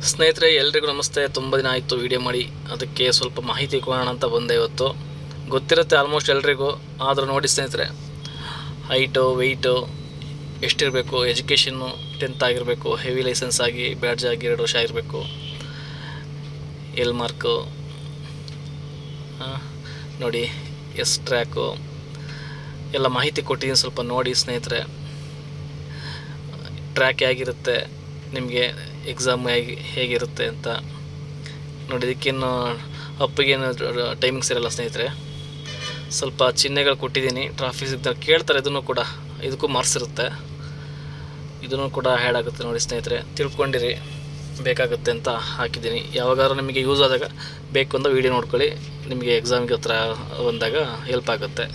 ಸ್ನೇಹಿತರೆ ಎಲ್ರಿಗೂ ನಮಸ್ತೆ. ತುಂಬ ದಿನ ಆಯಿತು ವೀಡಿಯೋ ಮಾಡಿ, ಅದಕ್ಕೆ ಸ್ವಲ್ಪ ಮಾಹಿತಿ ಕೊಡೋಣ ಅಂತ ಬಂದೆ. ಇವತ್ತು ಗೊತ್ತಿರುತ್ತೆ ಆಲ್ಮೋಸ್ಟ್ ಎಲ್ರಿಗೂ, ಆದರೂ ನೋಡಿ ಸ್ನೇಹಿತರೆ, ಹೈಟು ವೆಯ್ಟು ಎಷ್ಟಿರಬೇಕು, ಎಜುಕೇಷನ್ನು 10th ಆಗಿರಬೇಕು, ಹೆವಿ ಲೈಸೆನ್ಸ್ ಆಗಿ ಬ್ಯಾಡ್ಜ್ ಆಗಿ 2 ವರ್ಷ ಆಗಿರಬೇಕು, ಎಲ್ ಮಾರ್ಕು ನೋಡಿ, ಎಸ್ ಟ್ರ್ಯಾಕು ಎಲ್ಲ ಮಾಹಿತಿ ಕೊಟ್ಟಿದ್ದೀನಿ. ಸ್ವಲ್ಪ ನೋಡಿ ಸ್ನೇಹಿತರೆ, ಟ್ರ್ಯಾಕ್ ಹೇಗಿರುತ್ತೆ, ನಿಮಗೆ ಎಕ್ಸಾಮ್ ಹೇಗಿರುತ್ತೆ ಅಂತ ನೋಡಿ. ಇದಕ್ಕೇನು ಅಪ್ಪಿಗೇನು ಟೈಮಿಂಗ್ಸ್ ಇರಲ್ಲ ಸ್ನೇಹಿತರೆ. ಸ್ವಲ್ಪ ಚಿಹ್ನೆಗಳು ಕೊಟ್ಟಿದ್ದೀನಿ, ಟ್ರಾಫಿಕ್ ಸಿಗ್ನಲ್ ಕೇಳ್ತಾರೆ, ಇದಕ್ಕೂ ಮಾರ್ಕ್ಸ್ ಇರುತ್ತೆ, ಇದನ್ನು ಕೂಡ ಆ್ಯಡ್ ಆಗುತ್ತೆ ನೋಡಿ ಸ್ನೇಹಿತರೆ. ತಿಳ್ಕೊಂಡಿರಿ, ಬೇಕಾಗುತ್ತೆ ಅಂತ ಹಾಕಿದ್ದೀನಿ. ಯಾವಾಗಾದ್ರೂ ನಿಮಗೆ ಯೂಸ್ ಆದಾಗ ಬೇಕು ಅಂತ ವೀಡಿಯೋ ನೋಡ್ಕೊಳ್ಳಿ, ನಿಮಗೆ ಎಕ್ಸಾಮ್ಗೆ ಹತ್ರ ಬಂದಾಗ ಹೆಲ್ಪ್ ಆಗುತ್ತೆ.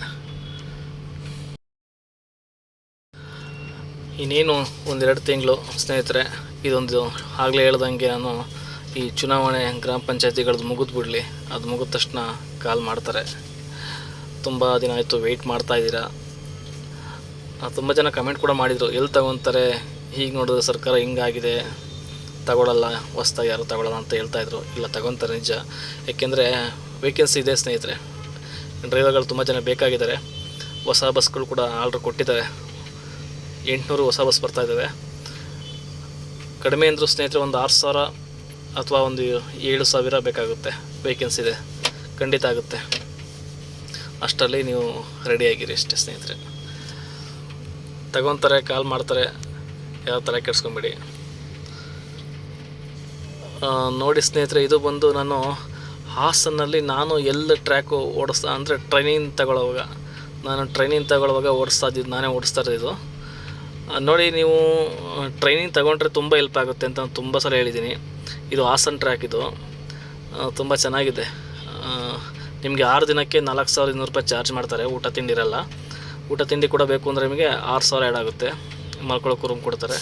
ಇನ್ನೇನು 1-2 ತಿಂಗಳು ಸ್ನೇಹಿತರೆ, ಇದೊಂದು ಆಗಲೇ ಹೇಳ್ದಂಗೆ ನಾನು ಈ ಚುನಾವಣೆ ಗ್ರಾಮ ಪಂಚಾಯತಿಗಳದ್ದು ಮುಗಿದ್ಬಿಡಲಿ, ಅದು ಮುಗಿದ ತಕ್ಷಣ ಕಾಲ್ ಮಾಡ್ತಾರೆ. ತುಂಬ ದಿನ ಆಯಿತು ವೆಯ್ಟ್ ಮಾಡ್ತಾಯಿದ್ದೀರಾ. ತುಂಬ ಜನ ಕಮೆಂಟ್ ಕೂಡ ಮಾಡಿದರು, ಎಲ್ಲಿ ತಗೊತಾರೆ, ಹೀಗೆ ನೋಡಿದ್ರೆ ಸರ್ಕಾರ ಹಿಂಗಾಗಿದೆ, ತಗೊಳ್ಳಲ್ಲ, ಹೊಸ್ದಾಗಿ ಯಾರು ತಗೊಳ್ಳಲ್ಲ ಅಂತ ಹೇಳ್ತಾಯಿದ್ರು. ಇಲ್ಲ, ತಗೊತಾರೆ ನಿಜ. ಯಾಕೆಂದರೆ ವೇಕೆನ್ಸಿ ಇದೆ ಸ್ನೇಹಿತರೆ, ಡ್ರೈವರ್ಗಳು ತುಂಬ ಜನ ಬೇಕಾಗಿದ್ದಾರೆ. ಹೊಸ ಬಸ್ಗಳು ಕೂಡ ಆರ್ಡ್ರ್ ಕೊಟ್ಟಿದ್ದಾರೆ, 800 ಹೊಸ ಬಸ್ ಬರ್ತಾಯಿದ್ದಾವೆ. ಕಡಿಮೆ ಅಂದರೂ ಸ್ನೇಹಿತರೆ ಒಂದು 6,000 ಅಥವಾ ಒಂದು 7,000 ಬೇಕಾಗುತ್ತೆ. ವೇಕೆನ್ಸಿ ಇದೆ, ಖಂಡಿತ ಆಗುತ್ತೆ. ಅಷ್ಟರಲ್ಲಿ ನೀವು ರೆಡಿಯಾಗಿರಿ ಅಷ್ಟೇ ಸ್ನೇಹಿತರೆ. ತಗೊತಾರೆ, ಕಾಲ್ ಮಾಡ್ತಾರೆ, ಯಾವ ಥರ ಕೆಡ್ಸ್ಕೊಂಬೇಡಿ. ನೋಡಿ ಸ್ನೇಹಿತರೆ, ಇದು ಬಂದು ನಾನು ಹಾಸನಲ್ಲಿ ಎಲ್ಲ ಟ್ರ್ಯಾಕು ಓಡಿಸ್ತಾ, ಅಂದರೆ ಟ್ರೈನಿಂಗ್ ತಗೊಳ್ಳುವಾಗ ಓಡಿಸ್ತಾ ಇದ್ದಿದ್ದು, ನಾನೇ ಓಡಿಸ್ತಾ ಇರೋದು. ನೋಡಿ, ನೀವು ಟ್ರೈನಿಂಗ್ ತಗೊಂಡ್ರೆ ತುಂಬ ಹೆಲ್ಪ್ ಆಗುತ್ತೆ ಅಂತ ನಾನು ತುಂಬ ಸಲ ಹೇಳಿದ್ದೀನಿ. ಇದು ಹಾಸನ್ ಟ್ರ್ಯಾಕ್, ಇದು ತುಂಬ ಚೆನ್ನಾಗಿದೆ. ನಿಮಗೆ 6 ದಿನಕ್ಕೆ 4,200 ರೂಪಾಯಿ ಚಾರ್ಜ್ ಮಾಡ್ತಾರೆ. ಊಟ ತಿಂಡಿ ಇರಲ್ಲ. ಊಟ ತಿಂಡಿ ಕೂಡ ಬೇಕು ಅಂದರೆ ನಿಮಗೆ 6,000 ಆ್ಯಡ್ ಆಗುತ್ತೆ. ಮಲ್ಕೊಳ್ಳೋಕೆ ರೂಮ್ ಕೊಡ್ತಾರೆ,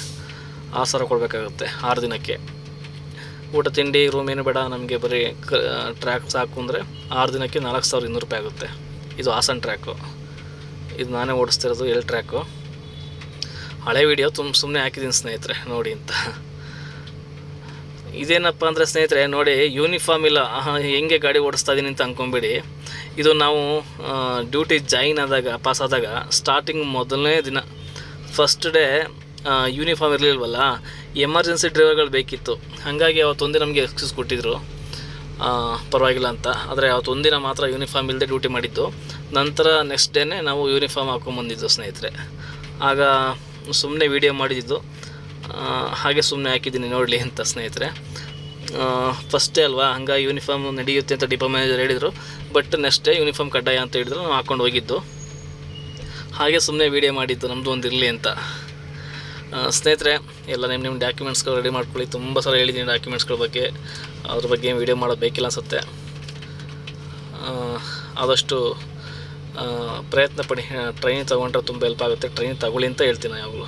6,000 ಕೊಡಬೇಕಾಗುತ್ತೆ 6 ದಿನಕ್ಕೆ. ಊಟ ತಿಂಡಿ ರೂಮ್ ಏನು ಬೇಡ, ನಮಗೆ ಬರೀ ಟ್ರ್ಯಾಕ್ ಸಾಕು ಅಂದರೆ 6 ದಿನಕ್ಕೆ 4,200 ರೂಪಾಯಿ ಆಗುತ್ತೆ. ಇದು ಹಾಸನ್ ಟ್ರ್ಯಾಕು, ಇದು ನಾನೇ ಓಡಿಸ್ತಿರೋದು ಎಲ್ ಟ್ರ್ಯಾಕು. ಹಳೆ ವೀಡಿಯೋ ಸುಮ್ಮನೆ ಹಾಕಿದ್ದೀನಿ ಸ್ನೇಹಿತರೆ, ನೋಡಿ ಅಂತ. ಇದೇನಪ್ಪ ಅಂದರೆ ಸ್ನೇಹಿತರೆ, ನೋಡಿ, ಯೂನಿಫಾರ್ಮ್ ಇಲ್ಲ, ಹೆಂಗೆ ಗಾಡಿ ಓಡಿಸ್ತಾ ಇದ್ದೀನಿ ಅಂತ ಅಂದ್ಕೊಂಬೇಡಿ. ಇದು ನಾವು ಡ್ಯೂಟಿ ಜಾಯಿನ್ ಪಾಸ್ ಆದಾಗ ಸ್ಟಾರ್ಟಿಂಗ್ ಮೊದಲನೇ ದಿನ ಫಸ್ಟ್ ಡೇ ಯೂನಿಫಾರ್ಮ್ ಇರಲಿಲ್ವಲ್ಲ, ಎಮರ್ಜೆನ್ಸಿ ಡ್ರೈವರ್ಗಳು ಬೇಕಿತ್ತು. ಹಾಗಾಗಿ ಅವತ್ತೊಂದಿನ ನಮಗೆ ಎಕ್ಸ್ಕ್ಯೂಸ್ ಕೊಟ್ಟಿದ್ದರು, ಪರವಾಗಿಲ್ಲ ಅಂತ. ಆದರೆ ಅವತ್ತೊಂದಿನ ಮಾತ್ರ ಯೂನಿಫಾರ್ಮ್ ಇಲ್ಲದೆ ಡ್ಯೂಟಿ ಮಾಡಿದ್ದು. ನಂತರ ನೆಕ್ಸ್ಟ್ ಡೇನೇ ನಾವು ಯೂನಿಫಾರ್ಮ್ ಹಾಕ್ಕೊಂಬಂದಿದ್ದು ಸ್ನೇಹಿತರೆ. ಆಗ ಸುಮ್ಮನೆ ವೀಡಿಯೋ ಮಾಡಿದ್ದು, ಹಾಗೆ ಸುಮ್ಮನೆ ಹಾಕಿದ್ದೀನಿ ನೋಡಲಿ ಅಂತ ಸ್ನೇಹಿತರೆ. ಫಸ್ಟೇ ಅಲ್ವಾ, ಹಂಗಾಗಿ ಯೂನಿಫಾರ್ಮ್ ನಡೆಯುತ್ತೆ ಅಂತ ಡಿಪೋ ಮ್ಯಾನೇಜರ್ ಹೇಳಿದರು. ಬಟ್ ನೆಕ್ಸ್ಟ್ ಡೇ ಯೂನಿಫಾರ್ಮ್ ಕಡ್ಡಾಯ ಅಂತ ಹೇಳಿದ್ರು, ನಾವು ಹಾಕ್ಕೊಂಡು ಹೋಗಿದ್ದು. ಹಾಗೆ ಸುಮ್ಮನೆ ವೀಡಿಯೋ ಮಾಡಿದ್ದು, ನಮ್ಮದು ಒಂದು ಇರಲಿ ಅಂತ. ಸ್ನೇಹಿತರೆ, ಎಲ್ಲ ನಿಮ್ಮ ಡಾಕ್ಯುಮೆಂಟ್ಸ್ಗಳು ರೆಡಿ ಮಾಡ್ಕೊಳ್ಳಿ. ತುಂಬ ಸಲ ಹೇಳಿದ್ದೀನಿ ಡಾಕ್ಯುಮೆಂಟ್ಸ್ಗಳ ಬಗ್ಗೆ, ಅದ್ರ ಬಗ್ಗೆ ವೀಡಿಯೋ ಮಾಡೋದು ಬೇಕಿಲ್ಲ ಅನಿಸುತ್ತೆ. ಆದಷ್ಟು ಪ್ರಯತ್ನ ಪಡಿ. ಟ್ರೈನಿಂಗ್ ತೊಗೊಂಡ್ರೆ ತುಂಬ ಹೆಲ್ಪ್ ಆಗುತ್ತೆ. ಟ್ರೈನಿಂಗ್ ತಗೊಳ್ಳಿ ಅಂತ ಹೇಳ್ತೀನಿ ಯಾವಾಗಲೂ.